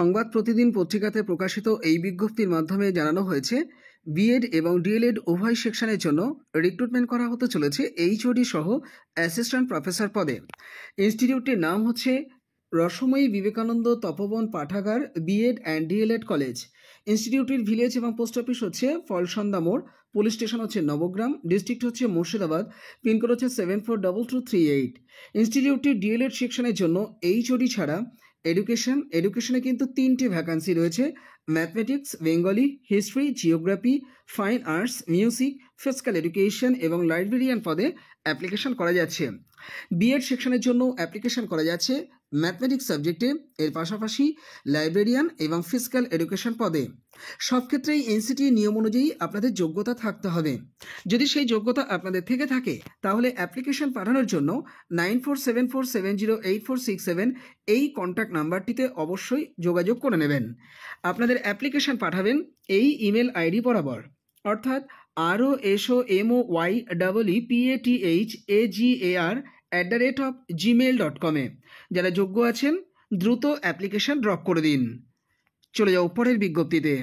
সংবাদ প্রতিদিন পত্রিকাতে প্রকাশিত এই বিজ্ঞপ্তির মাধ্যমে জানানো হয়েছে বিএড এবং ডিএলএড উভয় সেকশনের জন্য রিক্রুটমেন্ট করা হতে চলেছে এইচওডি সহ অ্যাসিস্ট্যান্ট প্রফেসর পদে। ইনস্টিটিউটটির নাম হচ্ছে রসময়ী বিবেকানন্দ তপবন পাঠাগার বিএড অ্যান্ড ডিএলএড কলেজ। ইনস্টিটিউটের ভিলেজ এবং পোস্ট অফিস হচ্ছে ফলসন্দা মোড়, পুলিশ স্টেশন হচ্ছে নবগ্রাম, ডিস্ট্রিক্ট হচ্ছে মুর্শিদাবাদ, পিনকোড হচ্ছে 742238। ইনস্টিটিউটটির ডিএলএড সেকশনের জন্য এইচওডি ছাড়া এডুকেশনে কিন্তু 3টে ভ্যাকান্সি রয়েছে: mathematics, Bengali, history, geography, fine arts, music, physical education এবং লাইব্রেরিয়ান পদে অ্যাপ্লিকেশন করা যাচ্ছে। বিএড সেকশনের জন্য অ্যাপ্লিকেশন করা যাচ্ছে ম্যাথমেটিক্স সাবজেক্টে, এর পাশাপাশি লাইব্রেরিয়ান এবং ফিজিক্যাল এডুকেশন পদে। সব ক্ষেত্রেই এনসিটি নিয়ম অনুযায়ী আপনাদের যোগ্যতা থাকতে হবে। যদি সেই যোগ্যতা আপনাদের থেকে থাকে তাহলে অ্যাপ্লিকেশন পাঠানোর জন্য 9474708467 এই কন্ট্যাক্ট নাম্বারটিতে অবশ্যই যোগাযোগ করে নেবেন। আপনাদের অ্যাপ্লিকেশন পাঠাবেন এই ইমেল আইডি বরাবর, অর্থাৎ rosoemoypathar@gmail.com। যারা যোগ্য আছেন দ্রুত অ্যাপ্লিকেশন ড্রপ করে দিন। চলে যাও পরের বিজ্ঞপ্তিতে।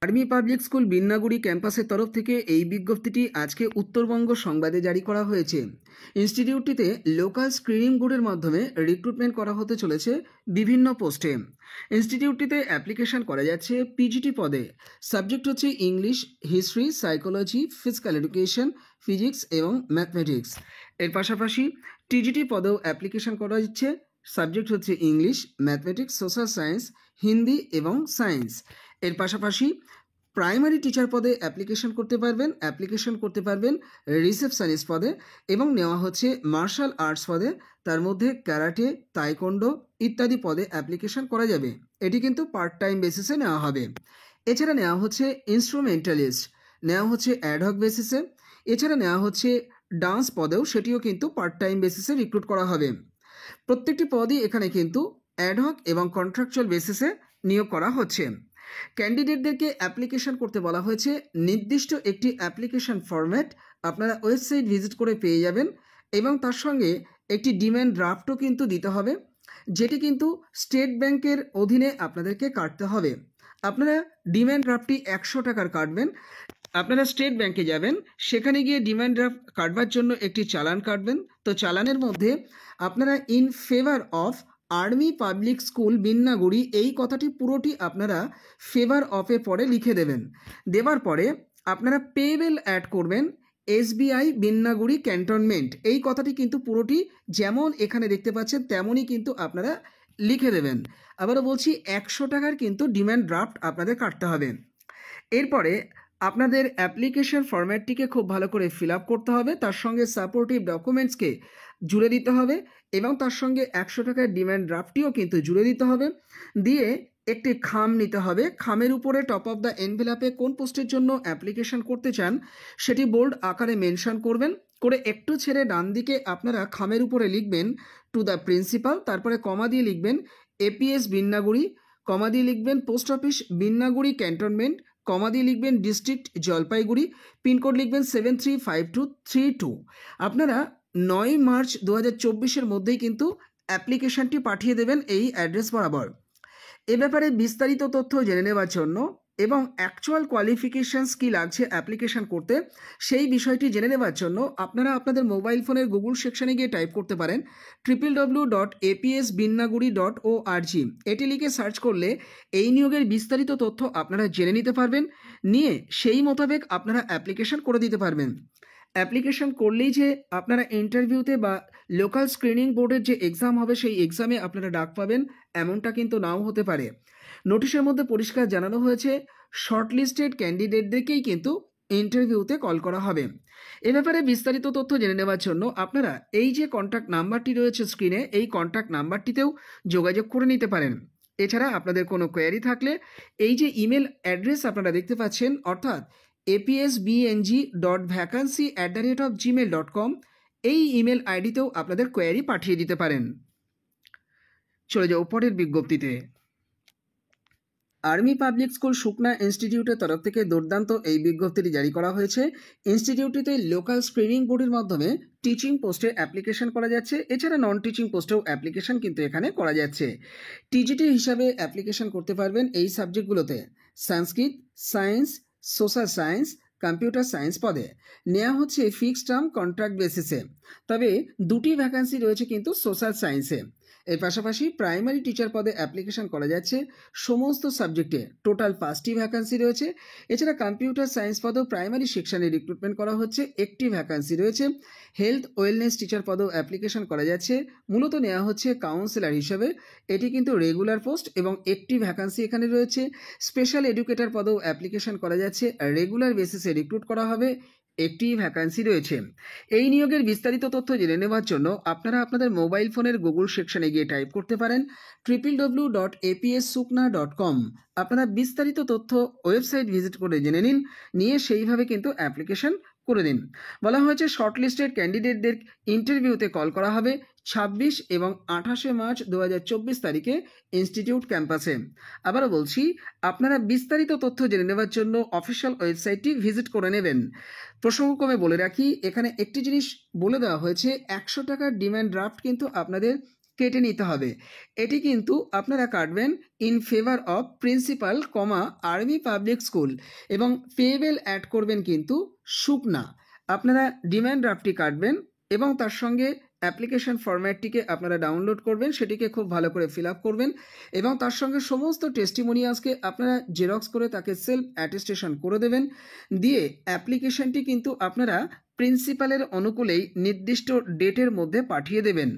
আর্মি পাবলিক স্কুল বিন্নাগুড়ি ক্যাম্পাসের তরফ থেকে এই বিজ্ঞপ্তিটি আজকে উত্তরবঙ্গ সংবাদে জারি করা হয়েছে। ইনস্টিটিউটটিতে লোকাল স্ক্রিনিং বোর্ডের মাধ্যমে রিক্রুটমেন্ট করা হতে চলেছে বিভিন্ন পোস্টে। ইনস্টিটিউটটিতে অ্যাপ্লিকেশন করা যাচ্ছে পিজিটি পদে। সাবজেক্ট হচ্ছে English, history, psychology, physical education, physics এবং ম্যাথমেটিক্স। এর পাশাপাশি টিজিটি পদেও অ্যাপ্লিকেশন করা যাচ্ছে। সাবজেক্ট হচ্ছে English, mathematics, social science, Hindi এবং সায়েন্স। এর পাশাপাশি প্রাইমারি টিচার পদে অ্যাপ্লিকেশন করতে পারবেন রিসেপশনিস্ট পদে, এবং নেওয়া হচ্ছে মার্শাল আর্টস পদে। তার মধ্যে ক্যারাটে, তাইকোন্ডো ইত্যাদি পদে অ্যাপ্লিকেশন করা যাবে। এটি কিন্তু পার্ট টাইম বেসিসে নেওয়া হবে। এছাড়া নেওয়া হচ্ছে ইনস্ট্রুমেন্টালিস্ট, নেওয়া হচ্ছে অ্যাডহক বেসিসে। এছাড়া নেওয়া হচ্ছে ডান্স পদেও, সেটিও কিন্তু পার্ট টাইম বেসিসে রিক্রুট করা হবে। প্রত্যেকটি পদই এখানে কিন্তু অ্যাডহক এবং কন্ট্রাকচুয়াল বেসিসে নিয়োগ করা হচ্ছে। ক্যান্ডিডেটদেরকে অ্যাপ্লিকেশন করতে বলা হয়েছে নির্দিষ্ট একটি অ্যাপ্লিকেশন ফরম্যাট আপনারা ওয়েবসাইট ভিজিট করে পেয়ে যাবেন, এবং তার সঙ্গে একটি ডিম্যান্ড ড্রাফটও কিন্তু দিতে হবে, যেটি কিন্তু স্টেট ব্যাংকের অধীনে আপনাদেরকে কাটতে হবে। আপনারা ডিম্যান্ড ড্রাফটটি 100 টাকার কাটবেন। আপনারা স্টেট ব্যাংকে যাবেন, সেখানে গিয়ে ডিম্যান্ড ড্রাফট কাটবার জন্য একটি চালান কাটবেন। তো চালানের মধ্যে আপনারা in favour of army public school Binnaguri এই কথাটি পুরোটি আপনারা ফেভার অফে পরে লিখে দেবেন। দেওয়ার পরে আপনারা পেবেল অ্যাড করবেন এসবিআই বিন্নাগুড়ি ক্যান্টনমেন্ট, এই কথাটি কিন্তু পুরোটি যেমন এখানে দেখতে পাচ্ছেন তেমনই কিন্তু আপনারা লিখে দেবেন। আবারও বলছি, 100 টাকার কিন্তু ডিম্যান্ড ড্রাফট আপনাদের কাটতে হবে। এরপরে আপনাদের অ্যাপ্লিকেশন ফরম্যাটটিকে খুব ভালো করে ফিল আপ করতে হবে, তার সঙ্গে সাপোর্টিভ ডকুমেন্টসকে জুড়ে দিতে হবে, এবং তার সঙ্গে 100 টাকার ডিম্যান্ড ড্রাফটটিও কিন্তু জুড়ে দিতে হবে। দিয়ে একটি খাম নিতে হবে। খামের উপরে টপ অফ দ্য এনভেলাপে কোন পোস্টের জন্য অ্যাপ্লিকেশন করতে চান সেটি বোল্ড আকারে মেনশন করবেন। করে একটু ছেড়ে ডান দিকে আপনারা খামের উপরে লিখবেন টু দ্য প্রিন্সিপাল, তারপরে কমা দিয়ে লিখবেন এপিএস বিন্নাগুড়ি, কমা দিয়ে লিখবেন পোস্ট অফিস বিন্নাগুড়ি ক্যান্টনমেন্ট, কমা দিয়ে লিখবেন ডিস্ট্রিক্ট জলপাইগুড়ি, পিনকোড লিখবেন 735232। আপনারা 9 মার্চ 2024-এর মধ্যেই কিন্তু অ্যাপ্লিকেশনটি পাঠিয়ে দেবেন এই অ্যাড্রেস বরাবর। এ ব্যাপারে বিস্তারিত তথ্য জেনে নেওয়ার জন্য এবং অ্যাকচুয়াল কোয়ালিফিকেশানস কী লাগছে অ্যাপ্লিকেশন করতে সেই বিষয়টি জেনে নেওয়ার জন্য আপনারা আপনাদের মোবাইল ফোনের গুগল সেকশনে গিয়ে টাইপ করতে পারেন www.apsbinnaguri.org। এটি লিখে সার্চ করলে এই নিয়োগের বিস্তারিত তথ্য আপনারা জেনে নিতে পারবেন, নিয়ে সেই মোতাবেক আপনারা অ্যাপ্লিকেশন করে দিতে পারবেন। অ্যাপ্লিকেশন করলেই যে আপনারা ইন্টারভিউতে বা লোকাল স্ক্রিনিং বোর্ডের যে এক্সাম হবে সেই এক্সামে আপনারা ডাক পাবেন এমনটা কিন্তু নাও হতে পারে। নোটিশের মধ্যে পরিষ্কার জানানো হয়েছে শর্টলিস্টেড ক্যান্ডিডেটদেরকেই কিন্তু ইন্টারভিউতে কল করা হবে। এ ব্যাপারে বিস্তারিত তথ্য জেনে নেওয়ার জন্য আপনারা এই যে কন্ট্যাক্ট নাম্বারটি রয়েছে স্ক্রিনে, এই কন্ট্যাক্ট নাম্বারটিতেও যোগাযোগ করে নিতে পারেন। এছাড়া আপনাদের কোনো কোয়ারি থাকলে এই যে ইমেল অ্যাড্রেস আপনারা দেখতে পাচ্ছেন, অর্থাৎ apsbng.vacancy@gmail.com, এই ইমেল আইডিতেও আপনাদের কোয়ারি পাঠিয়ে দিতে পারেন। চলে যাও পরের বিজ্ঞপ্তিতে। আর্মি পাবলিক স্কুল সুকনা ইনস্টিটিউটের তরফ থেকে দুর্দান্ত এই বিজ্ঞপ্তিটি জারি করা হয়েছে। ইনস্টিটিউটটিতে লোকাল স্ক্রিনিং বোর্ডের মাধ্যমে টিচিং পোস্টে অ্যাপ্লিকেশন করা যাচ্ছে, এছাড়া নন টিচিং পোস্টেও অ্যাপ্লিকেশন কিন্তু এখানে করা যাচ্ছে। টিজিটি হিসাবে অ্যাপ্লিকেশন করতে পারবেন এই সাবজেক্টগুলোতে: Sanskrit, science, social science, computer science পদে। নেওয়া হচ্ছে ফিক্সড টার্ম কন্ট্রাক্ট বেসিসে, তবে দুটি ভ্যাকান্সি রয়েছে কিন্তু সোশ্যাল সায়েন্সে। এর পাশাপাশি প্রাইমারি টিচার পদে অ্যাপ্লিকেশন করা যাচ্ছে সমস্ত সাবজেক্টে, টোটাল 5টি ভ্যাকান্সি রয়েছে। এছাড়া কম্পিউটার সায়েন্স পদেও প্রাইমারি সেকশনে রিক্রুটমেন্ট করা হচ্ছে, একটি ভ্যাকান্সি রয়েছে। হেলথ ওয়েলনেস টিচার পদেও অ্যাপ্লিকেশন করা যাচ্ছে, মূলত নেওয়া হচ্ছে কাউন্সিলর হিসেবে। এটি কিন্তু রেগুলার পোস্ট এবং একটি ভ্যাকান্সি এখানে রয়েছে। স্পেশাল এডুকেটর পদেও অ্যাপ্লিকেশন করা যাচ্ছে, রেগুলার বেসিসে রিক্রুট করা হবে, একটি ভ্যাকান্সি রয়েছে। এই নিয়োগের বিস্তারিত তথ্য জেনে নেওয়ার জন্য আপনারা আপনাদের মোবাইল ফোনের গুগল সেকশনে গিয়ে টাইপ করতে পারেন www.apssukna.com। আপনারা বিস্তারিত তথ্য ওয়েবসাইট ভিজিট করে জেনে নিয়ে সেইভাবে কিন্তু অ্যাপ্লিকেশন করে দিন। বলা হয়েছে শর্টলিস্টেড ক্যান্ডিডেটদের ইন্টারভিউতে কল করা হবে 26 এবং 28 মার্চ 2024 তারিখে ইনস্টিটিউট ক্যাম্পাসে। আবারও বলছি, আপনারা বিস্তারিত তথ্য জেনে নেওয়ার জন্য অফিসিয়াল ওয়েবসাইটটি ভিজিট করে নেবেন। প্রসঙ্গক্রমে বলে রাখি, এখানে একটি জিনিস বলে দেওয়া হয়েছে, 100 টাকার ডিমান্ড ড্রাফট কিন্তু আপনাদের কেটে নিতে হবে। এটি কিন্তু আপনারা কাটবেন in favour of principal, army public school, এবং পেয়েবেল অ্যাড করবেন কিন্তু সুকনা। আপনারা ডিমান্ড ড্রাফটটি কাটবেন এবং তার সঙ্গে অ্যাপ্লিকেশন ফরম্যাটটিকে আপনারা ডাউনলোড করবেন, সেটিকে খুব ভালো করে ফিল আপ করবেন এবং তার সঙ্গে সমস্ত টেস্টিমোনিয়ালসকে আপনারা জেরক্স করে তাকে সেলফ অ্যাটেস্টেশন করে দেবেন। দিয়ে অ্যাপ্লিকেশনটি কিন্তু আপনারা প্রিন্সিপালের অনুকূলেই নির্দিষ্ট ডেটের মধ্যে পাঠিয়ে দেবেন।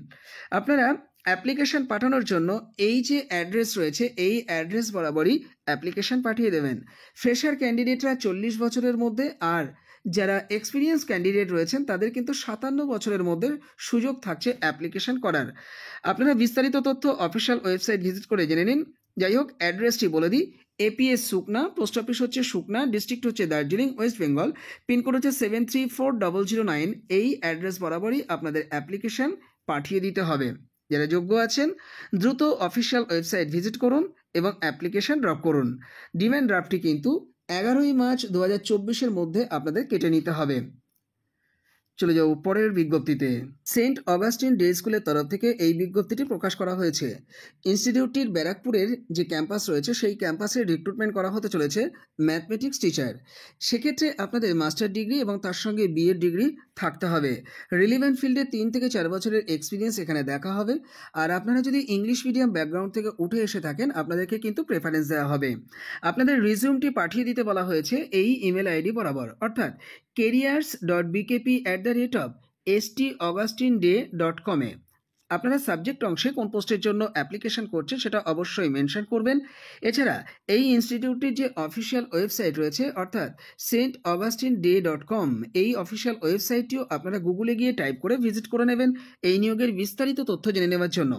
আপনারা অ্যাপ্লিকেশন পাঠানোর জন্য এই যে অ্যাড্রেস রয়েছে, এই অ্যাড্রেস বরাবরই অ্যাপ্লিকেশন পাঠিয়ে দেবেন। ফ্রেশার ক্যান্ডিডেটরা 40 বছরের মধ্যে, আর যারা এক্সপিরিয়েন্স ক্যান্ডিডেট রয়েছেন তাদের কিন্তু 57 বছরের মধ্যে সুযোগ থাকছে অ্যাপ্লিকেশন করার। আপনারা বিস্তারিত তথ্য অফিসিয়াল ওয়েবসাইট ভিজিট করে জেনে নিন। যাই হোক, অ্যাড্রেসটি বলে দিই, এপিএস সুকনা, পোস্ট অফিস হচ্ছে সুকনা, ডিস্ট্রিক্ট হচ্ছে দার্জিলিং, ওয়েস্ট বেঙ্গল, পিনকোড হচ্ছে 734009। এই অ্যাড্রেস বরাবরই আপনাদের অ্যাপ্লিকেশন পাঠিয়ে দিতে হবে। যারা যোগ্য আছেন দ্রুত অফিসিয়াল ওয়েবসাইট ভিজিট করুন এবং অ্যাপ্লিকেশন ড্রপ করুন। ডিমান্ড ড্রাফটটি কিন্তু 11 মার্চ 2024 মধ্যে আপনাদের কেটে নিতে হবে। চলে যাও পরের বিজ্ঞপ্তিতে। সেন্ট অগাস্টিন ডে স্কুলের তরফ থেকে এই বিজ্ঞপ্তিটি প্রকাশ করা হয়েছে। ইনস্টিটিউটটির ব্যারাকপুরের যে ক্যাম্পাস রয়েছে সেই ক্যাম্পাসে রিক্রুটমেন্ট করা হতে চলেছে ম্যাথমেটিক্স টিচার। সেক্ষেত্রে আপনাদের মাস্টার ডিগ্রি এবং তার সঙ্গে বিএড ডিগ্রি থাকতে হবে। রিলিভেন্ট ফিল্ডে 3 থেকে 4 বছরের এক্সপিরিয়েন্স এখানে দেখা হবে। আর আপনারা যদি ইংলিশ মিডিয়াম ব্যাকগ্রাউন্ড থেকে উঠে এসে থাকেন, আপনাদেরকে কিন্তু প্রেফারেন্স দেওয়া হবে। আপনাদের রিজিউমটি পাঠিয়ে দিতে বলা হয়েছে এই ইমেল আইডি বরাবর, অর্থাৎ careers.bkp@staugustinday.com এ। আপনারা সাবজেক্ট অংশে কোন পোস্টের জন্য অ্যাপ্লিকেশন করছেন সেটা অবশ্যই মেনশন করবেন। এছাড়া এই ইনস্টিটিউটটির যে অফিসিয়াল ওয়েবসাইট রয়েছে, অর্থাৎ saintaugustinday.com, এই অফিসিয়াল ওয়েবসাইটটিও আপনারা গুগলে গিয়ে টাইপ করে ভিজিট করে নেবেন এই নিয়োগের বিস্তারিত তথ্য জেনে নেওয়ার জন্য।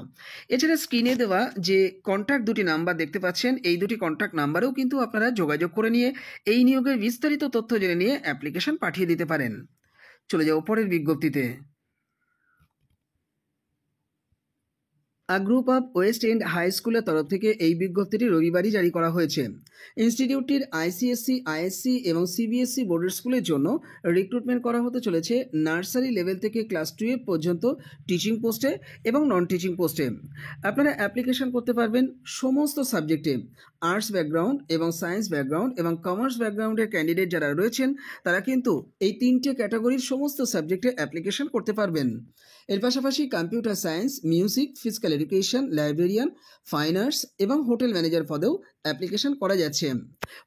এছাড়া স্ক্রিনে দেওয়া যে কন্ট্যাক্ট দুটি নাম্বার দেখতে পাচ্ছেন, এই দুটি কন্ট্যাক্ট নাম্বারেও কিন্তু আপনারা যোগাযোগ করে নিয়ে এই নিয়োগের বিস্তারিত তথ্য জেনে নিয়ে অ্যাপ্লিকেশন পাঠিয়ে দিতে পারেন। চলে যাও পরের বিজ্ঞপ্তিতে। Group of west end high স্কুলের তরফ থেকে এই বিজ্ঞপ্তিটি রবিবারই জারি করা হয়েছে। ইনস্টিটিউটটির আইসিএসসি, আইএসসি এবং সিবিএসসি বোর্ডের স্কুলের জন্য রিক্রুটমেন্ট করা হতে চলেছে নার্সারি লেভেল থেকে ক্লাস 12 পর্যন্ত টিচিং পোস্টে এবং নন টিচিং পোস্টে। আপনারা অ্যাপ্লিকেশন করতে পারবেন সমস্ত সাবজেক্টে। আর্টস ব্যাকগ্রাউন্ড এবং সায়েন্স ব্যাকগ্রাউন্ড এবং কমার্স ব্যাকগ্রাউন্ডের ক্যান্ডিডেট যারা রয়েছেন তারা কিন্তু এই 3টে ক্যাটাগরির সমস্ত সাবজেক্টে অ্যাপ্লিকেশন করতে পারবেন। এর পাশাপাশি computer science, music, physical education, librarian, fine arts এবং হোটেল ম্যানেজার পদেও অ্যাপ্লিকেশন করা যাচ্ছে।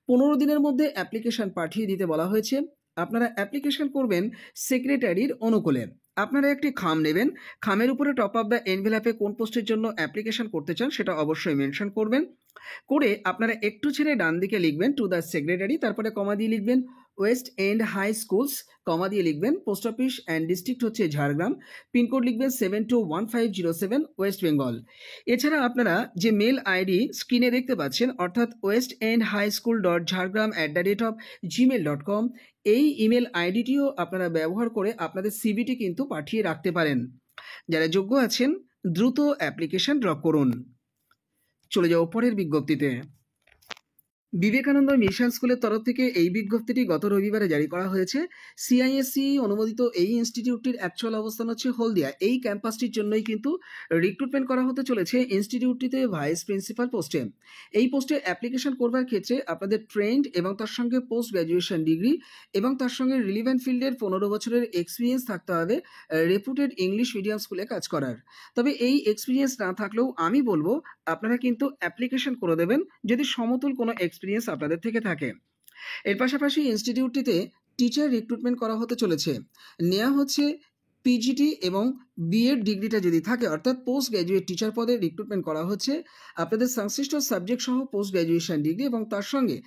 15 দিনের মধ্যে অ্যাপ্লিকেশন পাঠিয়ে দিতে বলা হয়েছে। আপনারা অ্যাপ্লিকেশন করবেন সেক্রেটারির অনুকূলে। আপনারা একটি খাম নেবেন, খামের উপরে টপ অফ দ্য এনভেলাপে কোন পোস্টের জন্য অ্যাপ্লিকেশন করতে চান সেটা অবশ্যই মেনশন করবেন। করে আপনারা একটু ছেড়ে ডান দিকে লিখবেন টু দ্য সেক্রেটারি, তারপরে কমা দিয়ে লিখবেন ওয়েস্ট এন্ড হাই স্কুলস, কমা দিয়ে লিখবেন পোস্ট অফিস অ্যান্ড ডিস্ট্রিক্ট হচ্ছে ঝাড়গ্রাম, পিনকোড লিখবেন 721507 ওয়েস্ট বেঙ্গল। এছাড়া আপনারা যে মেল আইডি স্ক্রিনে দেখতে পাচ্ছেন, অর্থাৎ westendhighschool.jhargram@gmail.com, এই ইমেল আইডিটিও আপনারা ব্যবহার করে আপনাদের সিভিটি কিন্তু পাঠিয়ে রাখতে পারেন। যারা যোগ্য আছেন দ্রুত অ্যাপ্লিকেশন ড্রপ করুন। চলে যাও পরের বিজ্ঞপ্তিতে। বিবেকানন্দ মিশন স্কুলের তরফ থেকে এই বিজ্ঞপ্তিটি গত রবিবারে জারি করা হয়েছে। সিআইএসসি অনুমোদিত এই ইনস্টিটিউটটির অ্যাকচুয়াল অবস্থান হচ্ছে হলদিয়া। এই ক্যাম্পাসটির জন্যই কিন্তু রিক্রুটমেন্ট করা হতে চলেছে ইনস্টিটিউটটিতে ভাইস প্রিন্সিপাল পোস্টে। এই পোস্টে অ্যাপ্লিকেশন করবার ক্ষেত্রে আপনাদের ট্রেন্ড এবং তার সঙ্গে পোস্ট গ্র্যাজুয়েশন ডিগ্রি এবং তার সঙ্গে রিলিভেন্ট ফিল্ডের 15 বছরের এক্সপিরিয়েন্স থাকতে হবে রেপুটেড ইংলিশ মিডিয়াম স্কুলে কাজ করার। তবে এই এক্সপিরিয়েন্স না থাকলেও আমি বলবো আপনারা কিন্তু অ্যাপ্লিকেশন করে দেবেন যদি সমতুল কোনো এক্সপিরিয়েন্স আপনাদের থেকে থাকে। এর পাশাপাশি ইনস্টিটিউটটিতে টিচার রিক্রুটমেন্ট করা হতে চলেছে। নেওয়া হচ্ছে পিজিটি এবং বিএড ডিগ্রিটা যদি থাকে, অর্থাৎ পোস্ট গ্র্যাজুয়েট টিচার পদে রিক্রুটমেন্ট করা হচ্ছে। আপনাদের সংশ্লিষ্ট সাবজেক্ট সহ পোস্ট গ্র্যাজুয়েশন ডিগ্রি এবং তার সঙ্গে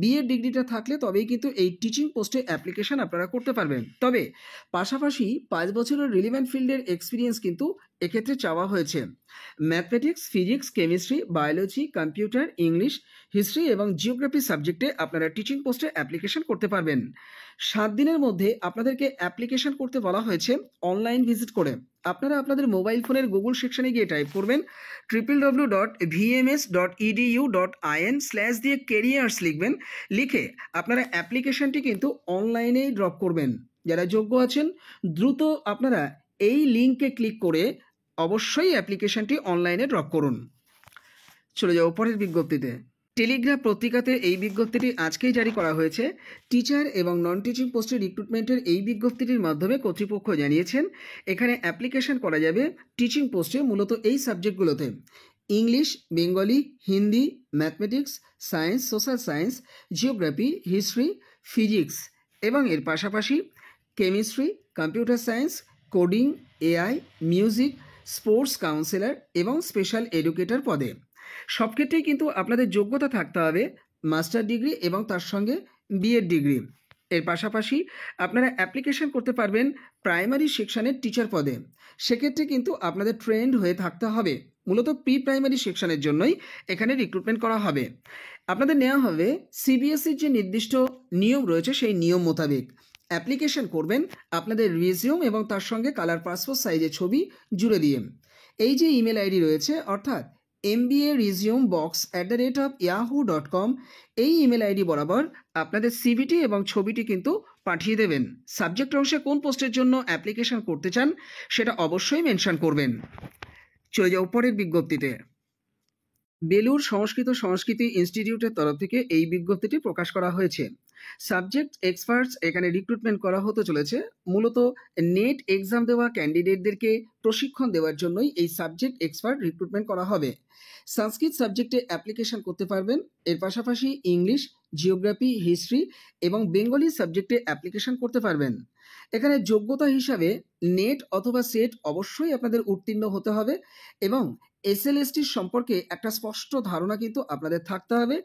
বিএড ডিগ্রিটা থাকলে তবেই কিন্তু এই টিচিং পোস্টে অ্যাপ্লিকেশন আপনারা করতে পারবেন। তবে পাশাপাশি 5 বছরের রিলিভেন্ট ফিল্ডের এক্সপিরিয়েন্স কিন্তু এক্ষেত্রে চাওয়া হয়েছে। Mathematics, physics, chemistry, biology, computer, English, history এবং জিওগ্রাফি সাবজেক্টে আপনারা টিচিং পোস্টে অ্যাপ্লিকেশন করতে পারবেন। 7 দিনের মধ্যে আপনাদেরকে অ্যাপ্লিকেশন করতে বলা হয়েছে অনলাইন ভিজিট করে। আপনারা আপনাদের মোবাইল ফোনের গুগল সেকশনে গিয়ে টাইপ করবেন www.vms.edu.in/ দিয়ে কেরিয়ার্স লিখবেন। লিখে আপনারা অ্যাপ্লিকেশনটি কিন্তু অনলাইনেই ড্রপ করবেন। যারা যোগ্য আছেন দ্রুত আপনারা এই লিঙ্কে ক্লিক করে অবশ্যই অ্যাপ্লিকেশনটি অনলাইনে ড্রপ করুন। চলে যাও পরের বিজ্ঞপ্তিতে। টেলিগ্রাফ পত্রিকাতে এই বিজ্ঞপ্তিটি আজকেই জারি করা হয়েছে। টিচার এবং নন টিচিং পোস্টে রিক্রুটমেন্টের এই বিজ্ঞপ্তিটির মাধ্যমে কর্তৃপক্ষ জানিয়েছেন এখানে অ্যাপ্লিকেশন করা যাবে টিচিং পোস্টে মূলত এই সাবজেক্টগুলোতে: English, Bengali, Hindi, mathematics, science, social science, geography, history, physics এবং এর পাশাপাশি chemistry, computer science, coding, AI, music, sports counsellor এবং স্পেশাল এডুকেটর পদে। সব ক্ষেত্রেই কিন্তু আপনাদের যোগ্যতা থাকতে হবে মাস্টার ডিগ্রি এবং তার সঙ্গে বিএড ডিগ্রি। এর পাশাপাশি আপনারা অ্যাপ্লিকেশন করতে পারবেন প্রাইমারি সেকশনের টিচার পদে। সেক্ষেত্রে কিন্তু আপনাদের ট্রেন্ড হয়ে থাকতে হবে। মূলত প্রি প্রাইমারি সেকশনের জন্যই এখানে রিক্রুটমেন্ট করা হবে। আপনাদের নেওয়া হবে সিবিএসইর যে নির্দিষ্ট নিয়ম রয়েছে সেই নিয়ম মোতাবেক। অ্যাপ্লিকেশন করবেন আপনাদের রিজিউম এবং তার সঙ্গে কালার পাসপোর্ট সাইজের ছবি জুড়ে দিয়ে। এই যে ইমেল আইডি রয়েছে অর্থাৎ mbaresume@yahoo.com, এই ইমেল আইডি বরাবর আপনাদের সিভিটি এবং ছবিটি কিন্তু পাঠিয়ে দেবেন। সাবজেক্ট অংশে কোন পোস্টের জন্য অ্যাপ্লিকেশন করতে চান সেটা অবশ্যই মেনশন করবেন। চলে যাও পরের বিজ্ঞপ্তিতে। বেলুর সংস্কৃতি ইনস্টিটিউটের তরফ থেকে এই বিজ্ঞপ্তিটি প্রকাশ করা হয়েছে। সাবজেক্ট এক্সপার্টস এখানে রিক্রুটমেন্ট করা হতে চলেছে। মূলত নেট এক্সাম দেওয়া ক্যান্ডিডেটদেরকে প্রশিক্ষণ দেওয়ার জন্যই এই সাবজেক্ট এক্সপার্ট রিক্রুটমেন্ট করা হবে। সংস্কৃত সাবজেক্টে অ্যাপ্লিকেশন করতে পারবেন। এর পাশাপাশি ইংলিশ, জিওগ্রাফি, হিস্ট্রি এবং বেঙ্গলি সাবজেক্টে অ্যাপ্লিকেশন করতে পারবেন। এখানে যোগ্যতা হিসাবে নেট অথবা সেট অবশ্যই আপনাদের উত্তীর্ণ হতে হবে এবং এসএলএসটির সম্পর্কে একটা স্পষ্ট ধারণা কিন্তু আপনাদের থাকতে হবে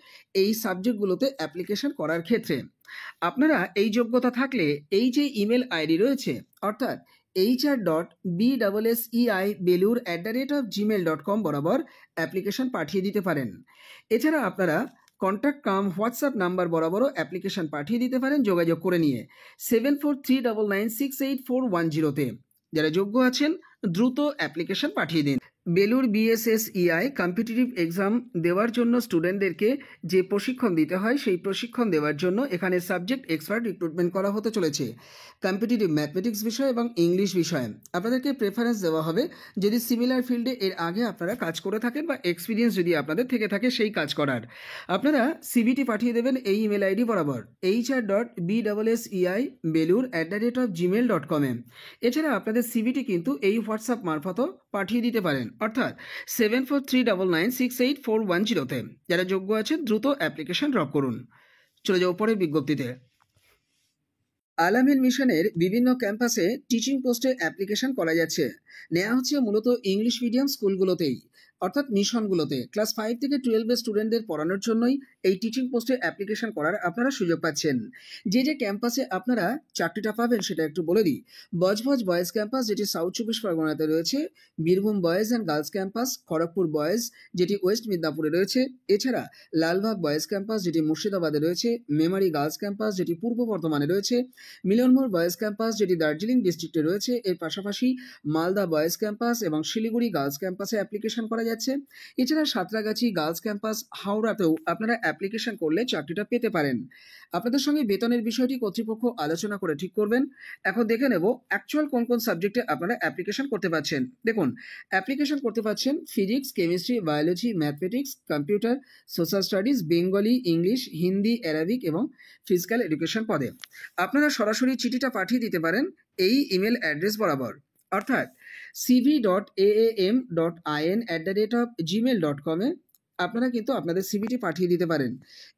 এই সাবজেক্টগুলোতে অ্যাপ্লিকেশন করার ক্ষেত্রে। আপনারা এই যোগ্যতা থাকলে এই যে ইমেল আইডি রয়েছে অর্থাৎ hr.bsei.belur@gmail.com বরাবর অ্যাপ্লিকেশন পাঠিয়ে দিতে পারেন। এছাড়া আপনারা কন্ট্যাক্ট হোয়াটসঅ্যাপ নাম্বার বরাবরও অ্যাপ্লিকেশন পাঠিয়ে দিতে পারেন যোগাযোগ করে নিয়ে 7439968410-তে। যারা যোগ্য আছেন দ্রুত অ্যাপ্লিকেশন পাঠিয়ে দিন। বেলুর বিএসএসইআই কম্পিটিটিভ এক্সাম দেওয়ার জন্য স্টুডেন্টদেরকে যে প্রশিক্ষণ দিতে হয় সেই প্রশিক্ষণ দেওয়ার জন্য এখানে সাবজেক্ট এক্সপার্ট রিক্রুটমেন্ট করা হতে চলেছে। কম্পিটিটিভ ম্যাথমেটিক্স বিষয় এবং ইংলিশ বিষয়ে আপনাদেরকে প্রেফারেন্স দেওয়া হবে যদি সিমিলার ফিল্ডে এর আগে আপনারা কাজ করে থাকেন বা এক্সপিরিয়েন্স যদি আপনাদের থেকে থাকে সেই কাজ করার। আপনারা সিভিটি পাঠিয়ে দেবেন এই ইমেল আইডি বরাবর hr.bsei.belur@gmail.com। এছাড়া আপনাদের সিভিটি কিন্তু এই হোয়াটসঅ্যাপ মারফতও পাঠিয়ে দিতে পারেন অর্থাৎ 7439968410-তে। যারা যোগ্য আছেন দ্রুত অ্যাপ্লিকেশন ড্রপ করুন। চলে যাও পরের বিজ্ঞপ্তিতে। আল-আমিন মিশনের বিভিন্ন ক্যাম্পাসে টিচিং পোস্টে অ্যাপ্লিকেশন করা যাচ্ছে। নেওয়া হচ্ছে মূলত ইংলিশ মিডিয়াম স্কুলগুলোতেই অর্থাৎ মিশনগুলোতে। ক্লাস 5 থেকে 12 এর স্টুডেন্টদের পড়ানোর জন্যই এই টিচিং পোস্টে অ্যাপ্লিকেশন করার আপনারা সুযোগ পাচ্ছেন। যে যে ক্যাম্পাসে আপনারা চাকরিটা পাবেন সেটা একটু বলে দিই। বজবজ বয়েজ ক্যাম্পাস যেটি সাউথ 24 পরগনাতে রয়েছে, Birbhum boys and girls campus, Kharagpur boys যেটি ওয়েস্ট মিদনাপুরে রয়েছে, এছাড়া লালবাগ বয়েজ ক্যাম্পাস যেটি মুর্শিদাবাদে রয়েছে, মেমারি গার্লস ক্যাম্পাস যেটি পূর্ব বর্ধমানে রয়েছে, মিলনমোড় বয়েজ ক্যাম্পাস যেটি দার্জিলিং ডিস্ট্রিক্টে রয়েছে, এর পাশাপাশি মালদা বয়েজ ক্যাম্পাস এবং শিলিগুড়ি গার্লস ক্যাম্পাসে অ্যাপ্লিকেশন করা যাচ্ছে। এছাড়া সাঁতরাগাছি গার্লস ক্যাম্পাস হাওড়াতেও আপনারা অ্যাপ্লিকেশন করলে চাকরিটা পেতে পারেন। আপনাদের সঙ্গে বেতনের বিষয়টি কর্তৃপক্ষ আলোচনা করে ঠিক করবেন। এখন দেখে নেব অ্যাকচুয়াল কোন কোন সাবজেক্টে আপনারা অ্যাপ্লিকেশন করতে পারছেন। দেখুন, অ্যাপ্লিকেশন করতে পারছেন physics, chemistry, biology, mathematics, computer, social studies, Bengali, English, Hindi, Arabic এবং ফিজিক্যাল এডুকেশন পদে। আপনারা সরাসরি চিঠিটা পাঠিয়ে দিতে পারেন এই ইমেল অ্যাড্রেস বরাবর, অর্থাৎ cv.aam.in@gmail.com এ আপনারা কিন্তু আপনাদের সিভিটি পাঠিয়ে দিতে পারেন।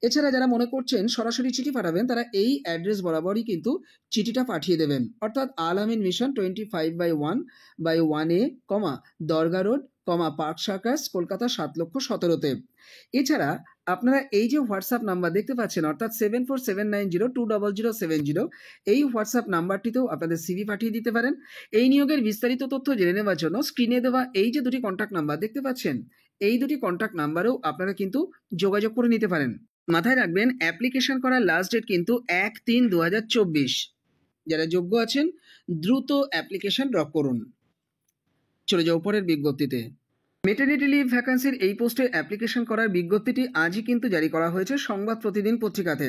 এছাড়া যারা মনে করছেন সরাসরি চিঠি পাঠাবেন, তারা এই অ্যাড্রেস বরাবরই কিন্তু চিঠিটা পাঠিয়ে দেবেন, অর্থাৎ আল আমিন মিশন 25/1/1A, দরগা রোড, পার্ক সার্কাস, কলকাতা 7,17,000-তে। এছাড়া আপনারা এই যে হোয়াটসঅ্যাপ নাম্বার দেখতে পাচ্ছেন, অর্থাৎ 7479020070, এই হোয়াটসঅ্যাপ নাম্বারটিতেও আপনাদের সিভি পাঠিয়ে দিতে পারেন। এই নিয়োগের বিস্তারিত তথ্য জেনে নেওয়ার জন্য স্ক্রিনে দেওয়া এই যে দুটি কন্ট্যাক্ট নাম্বার দেখতে পাচ্ছেন, এই দুটি কন্ট্যাক্ট নাম্বারেও আপনারা কিন্তু যোগাযোগ করে নিতে পারেন। মাথায় রাখবেন, অ্যাপ্লিকেশন করার লাস্ট ডেট কিন্তু 1/3/2024। যারা যোগ্য আছেন দ্রুত অ্যাপ্লিকেশন ড্রপ করুন। চলে যাও পরের বিজ্ঞপ্তিতে। মেটারনিটি লিভ ভ্যাকান্সির এই পোস্টে অ্যাপ্লিকেশন করার বিজ্ঞপ্তিটি আজই কিন্তু জারি করা হয়েছে সংবাদ প্রতিদিন পত্রিকাতে।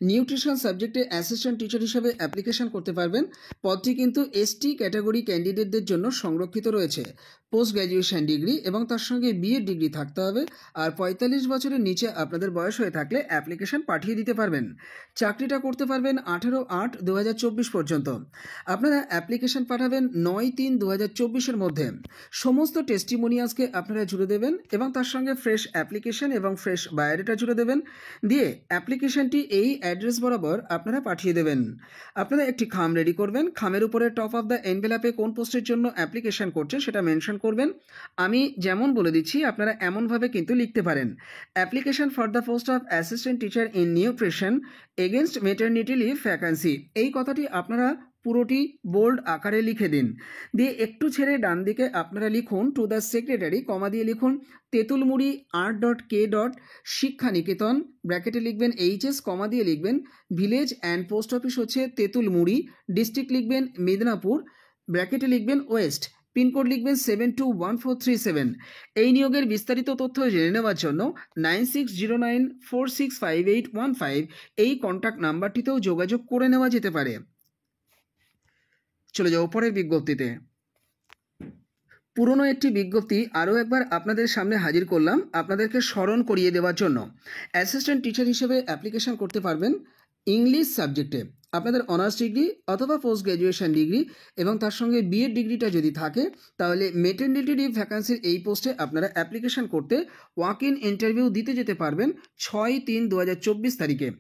নিউট্রিশন সাবজেক্টে অ্যাসিস্ট্যান্ট টিচার হিসেবে অ্যাপ্লিকেশন করতে পারবেন। পদটি কিন্তু এসটি ক্যাটাগরি ক্যান্ডিডেটদের জন্য সংরক্ষিত রয়েছে। পোস্ট গ্র্যাজুয়েশন ডিগ্রি এবং তার সঙ্গে বিএড ডিগ্রি থাকতে হবে, আর 45 বছরের নিচে আপনাদের বয়স হয়ে থাকলে অ্যাপ্লিকেশন পাঠিয়ে দিতে পারবেন। চাকরিটা করতে পারবেন 18/8/2024 পর্যন্ত। আপনারা অ্যাপ্লিকেশন পাঠাবেন 9/3/2024-এর মধ্যে। সমস্ত টেস্টিমোনিয়ালসকে আপনারা জুড়ে দেবেন এবং তার সঙ্গে ফ্রেশ অ্যাপ্লিকেশন এবং ফ্রেশ বায়োডাটা জুড়ে দেবেন। দিয়ে অ্যাপ্লিকেশনটি এই অ্যাড্রেস বরাবর আপনারা পাঠিয়ে দেবেন। আপনারা একটি খাম রেডি করবেন। খামের উপরে টপ অফ দ্য এনভেলাপে কোন পোস্টের জন্য অ্যাপ্লিকেশন করছে সেটা মেনশন করবেন। আমি যেমন বলে দিচ্ছি আপনারা এমনভাবে কিন্তু লিখতে পারেন, application for the post of assistant teacher in nutrition against maternity leave vacancy. এই কথাটি আপনারা পুরোটি বোল্ড আকারে লিখে দিন। দিয়ে একটু ছেড়ে ডান দিকে আপনারা লিখুন টু দ্য সেক্রেটারি, কমা দিয়ে লিখুন তেঁতুলমুড়ি r.k. শিক্ষানিকেতন, ব্র্যাকেটে লিখবেন HS, কমা দিয়ে লিখবেন ভিলেজ অ্যান্ড পোস্ট অফিস হচ্ছে তেঁতুলমুড়ি, ডিস্ট্রিক্ট লিখবেন মেদিনীপুর, ব্র্যাকেটে লিখবেন ওয়েস্ট, পিনকোড লিখবেন 721437। এই নিয়োগের বিস্তারিত তথ্য জেনে নেওয়ার জন্য 9609465815 এই কন্ট্যাক্ট নাম্বারটিতেও যোগাযোগ করে নেওয়া যেতে পারে। চলে যাও পরের বিজ্ঞপ্তিতে। পুরনো একটি বিজ্ঞপ্তি আরও একবার আপনাদের সামনে হাজির করলাম আপনাদেরকে স্মরণ করিয়ে দেওয়ার জন্য। অ্যাসিস্ট্যান্ট টিচার হিসেবে অ্যাপ্লিকেশন করতে পারবেন ইংলিশ সাবজেক্টে। আপনাদের অনার্স ডিগ্রি অথবা পোস্ট গ্র্যাজুয়েশন ডিগ্রি এবং তার সঙ্গে বিএড ডিগ্রিটা যদি থাকে, তাহলে মেটারনিটি লিভ ভ্যাকান্সির এই পোস্টে আপনারা অ্যাপ্লিকেশন করতে ওয়াক ইন ইন্টারভিউ দিতে যেতে পারবেন 6/3/2024 তারিখে।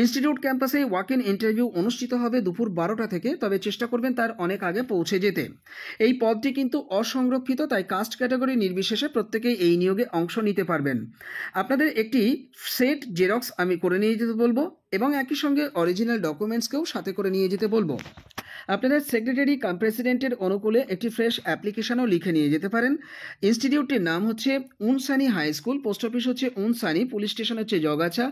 ইনস্টিটিউট ক্যাম্পাসে ওয়াক ইন ইন্টারভিউ অনুষ্ঠিত হবে দুপুর 12টা থেকে, তবে চেষ্টা করবেন তার অনেক আগে পৌঁছে যেতে। এই পদটি কিন্তু অসংরক্ষিত, তাই কাস্ট ক্যাটাগরি নির্বিশেষে প্রত্যেকেই এই নিয়োগে অংশ নিতে পারবেন। আপনাদের একটি সেট জেরক্স আমি করে নিয়ে যেতে বলবো এবং একই সঙ্গে অরিজিনাল ডকুমেন্টসকেও সাথে করে নিয়ে যেতে বলবো। আপনাদের সেক্রেটারি কাম প্রেসিডেন্টের অনুকূলে একটি ফ্রেশ অ্যাপ্লিকেশনও লিখে নিয়ে যেতে পারেন। ইনস্টিটিউটটির নাম হচ্ছে Unsani high school, post office হচ্ছে উনসানি, পুলিশ স্টেশন হচ্ছে জগাছা,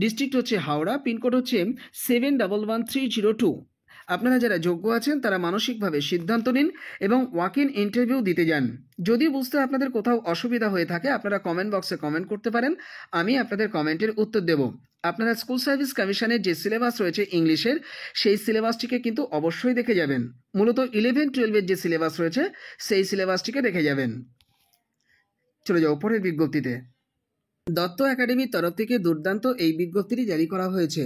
ডিস্ট্রিক্ট হচ্ছে হাওড়া, পিনকোড হচ্ছে 711302। আপনারা যারা যোগ্য আছেন তারা মানসিকভাবে সিদ্ধান্ত নিন এবং ওয়াক ইন ইন্টারভিউ দিতে যান। যদি বুঝতে আপনাদের কোথাও অসুবিধা হয়ে থাকে আপনারা কমেন্ট বক্সে কমেন্ট করতে পারেন, আমি আপনাদের কমেন্টের উত্তর দেব। আপনারা স্কুল সার্ভিস কমিশনের যে সিলেবাস রয়েছে ইংলিশের, সেই সিলেবাসটিকে কিন্তু অবশ্যই দেখে যাবেন। মূলত 11-12-এর যে সিলেবাস রয়েছে সেই সিলেবাসটিকে দেখে যাবেন। চলে যাও পরের বিজ্ঞপ্তিতে। দত্ত একাডেমির তরফ থেকে দুর্দান্ত এই বিজ্ঞপ্তিটি জারি করা হয়েছে।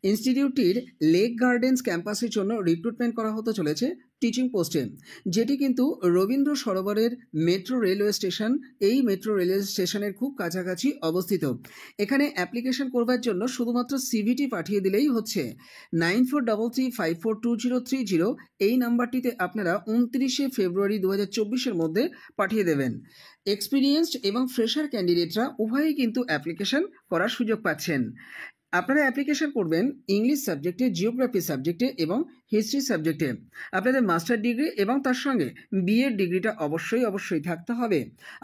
ইনস্টিটিউটটির লেক গার্ডেন্স ক্যাম্পাসের জন্য রিক্রুটমেন্ট করা হতে চলেছে টিচিং পোস্টে, যেটি কিন্তু রবীন্দ্র সরোবরের মেট্রো রেলওয়ে স্টেশন, এই মেট্রো রেলওয়ে স্টেশনের খুব কাছাকাছি অবস্থিত। এখানে অ্যাপ্লিকেশন করবার জন্য শুধুমাত্র সিভিটি পাঠিয়ে দিলেই হচ্ছে। 9433542030 এই নাম্বারটিতে আপনারা 29শে ফেব্রুয়ারি 2024-এর মধ্যে পাঠিয়ে দেবেন। এক্সপিরিয়েন্সড এবং ফ্রেশার ক্যান্ডিডেটরা উভয়ই কিন্তু অ্যাপ্লিকেশন করার সুযোগ পাচ্ছেন। আপনারা অ্যাপ্লিকেশন করবেন ইংলিশ সাবজেক্টে, জিওগ্রাফি সাবজেক্টে এবং হিস্ট্রি সাবজেক্টে। আপনাদের মাস্টার ডিগ্রি এবং তার সঙ্গে বিএড ডিগ্রিটা অবশ্যই থাকতে হবে।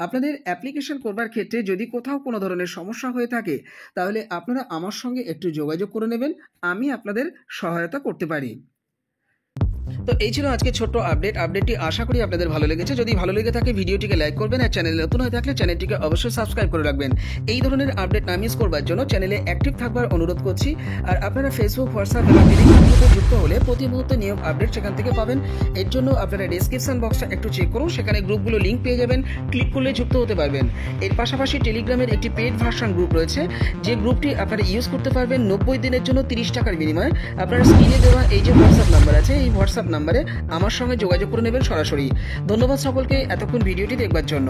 আপনাদের অ্যাপ্লিকেশন করবার ক্ষেত্রে যদি কোথাও কোনো ধরনের সমস্যা হয়ে থাকে, তাহলে আপনারা আমার সঙ্গে একটু যোগাযোগ করে নেবেন, আমি আপনাদের সহায়তা করতে পারি। তো এই ছিল আজকে ছোট্ট আপডেটটি আশা করি আপনাদের ভালো লেগেছে। যদি ভালো লেগে থাকে ভিডিওটিকে লাইক করবেন, আর চ্যানেলে নতুন হয়ে থাকলে চ্যানেলটিকে অবশ্যই সাবস্ক্রাইব করে রাখবেন। এই ধরনের আপডেট না মিস করবার জন্য চ্যানেলে অ্যাক্টিভ থাকবার অনুরোধ করছি। আর আপনারা ফেসবুক, হোয়াটসঅ্যাপ এবং টেলিগ্রামে যুক্ত হলে প্রতি মুহূর্তে নিয়োগ আপডেট সেখান থেকে পাবেন। এর জন্য আপনারা ডেসক্রিপশন বক্সটা একটু চেক করুন, সেখানে গ্রুপগুলো লিঙ্ক পেয়ে যাবেন, ক্লিক করলে যুক্ত হতে পারবেন। এর পাশাপাশি টেলিগ্রামের একটি পেড ভার্সন গ্রুপ রয়েছে, যে গ্রুপটি আপনারা ইউজ করতে পারবেন 90 দিনের জন্য 30 টাকার বিনিময়ে। আপনারা স্ক্রিনে দেওয়া এই যে হোয়াটসঅ্যাপ নাম্বার আছে, এই হোয়াটসঅ্যাপ নাম্বারে আমার সঙ্গে যোগাযোগ করে নেবেন সরাসরি। ধন্যবাদ সকলকে এতক্ষণ ভিডিওটি দেখবার জন্য।